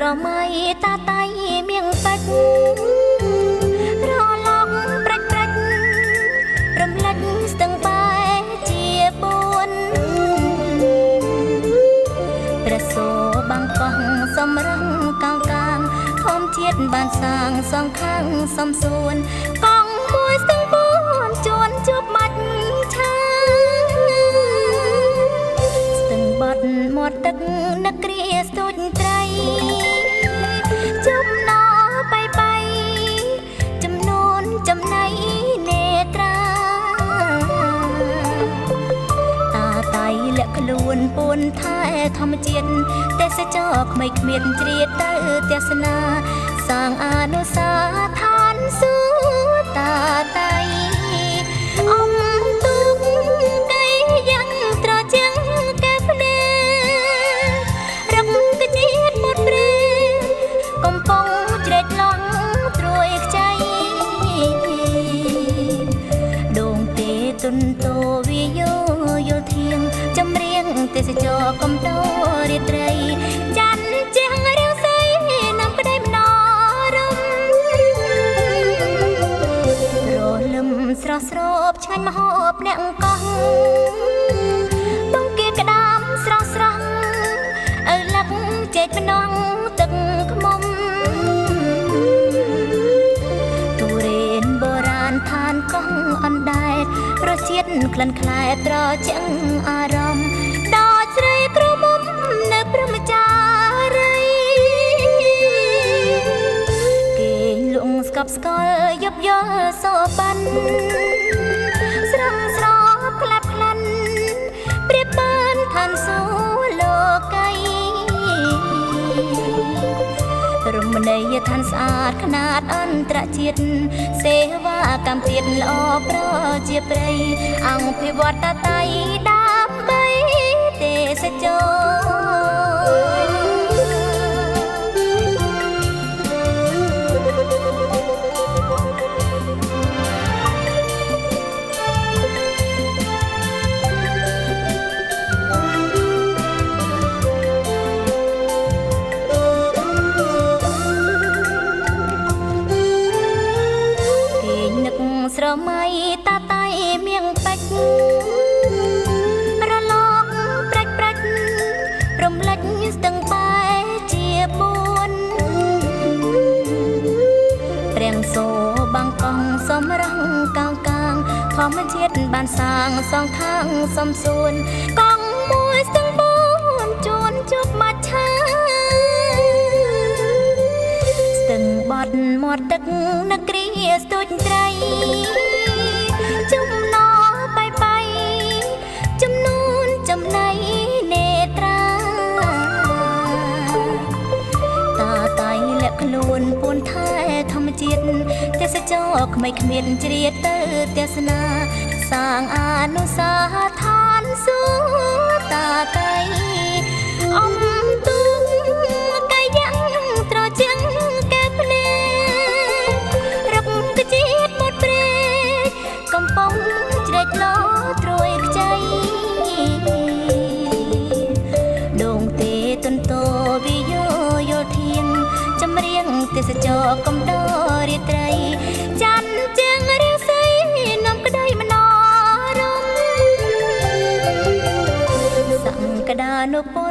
ស្រមៃតាតៃមៀងពេជ្ររលកប្រាច់ប្រាច់រំលេចស្ទឹងបែជាបួនព្រះសូរបាំងកោះសំរងកាងកាងធម្មជាតិបានសាងសងខាងសំសួនកងមួយស្ទឹងបួនជួនជួបមាច់ឆាស្ទឹងបត់មាត់ទឹកនឹកគ្រាស្ទូចត្រីចំណោបៃចំនួនចំណៃនេត្រាតាតៃលាក់ខ្លួនពួនថែធម្មជាតិទេសចរក្មេងគ្មានជ្រៀតទៅទេសនាសាងអនុសាឋានសួគ៌តាតៃអំទុកកៃយ៉ាងត្រជាងកែភ្នែរឹកកជាតិមុតព្រេកំពុងជ្រែកឡងត្រួយខ្ចីដងទេទុនតោវាយោយល់ធៀងចម្រៀងទេសចរកំដោរាត្រីចាន់ជាងរាវសីនាំក្តីមនោរម្យរលឹមស្រស់ស្រូបឆ្ងាញ់មហូបអ្នកកោះបងគៀក្តាមស្រស់ស្រស់ឪលឹកចេកម្នងទឹកខ្មុំទុរេនបុរាណឋានកោះអណ្ដែតរសជាតិក្លិនខ្លែត្រជាងអារម្មណ៍ដល់ស្រីក្រមុំនៅព្រមចារីគេលងស្កប់ស្កល់យប់យល់សោបានស្រងស្រោបក្លាប់ក្លាន់ព្រៀបបានឋានសួគ៌លោកីរមណីយដ្ឋានស្អាតខ្នាតអន្តរជាតិសេវាកម្មទៀតល្អប្រជាប្រិយអង្គភិវឌ្ឍតាតៃដើម្បីទេសចរស្រមៃតាតៃមៀងពេជ្ររលកប្រាច់ប្រាច់រំលេចស្ទឹងបែជាបួនព្រាំងសូរបាំងកងសំរងកាងកាងធម្មជាតិបានសាងសងខាងសំសួនកងមួយស្ទឹងបួនជួនជប់មាច់ឆាស្ទឹងបត់មាត់ទឹកនឹកគ្រាស្ទូចត្រីចំណោបៃចំនួនចំណៃនេត្រាតាតៃលាក់ខ្លួនពួនថែធម្មជាតិទេសចរក្មេងគ្មានជ្រៀតទៅទេសនាសាងអនុសាឋានសួគ៌តាតៃអំទុកកៃយ៉ាងត្រជាងកែភ្នែរឹកកជាតិមុតព្រេកំពុងជ្រែកឡោត្រួយខ្ចីដងទេទុនតោវិយោយល់ធៀងចម្រៀងទេសចរកំដោរាត្រីចាន់ជាងរាវសីនាំក្តីមនោរម្យសង្កដានុពល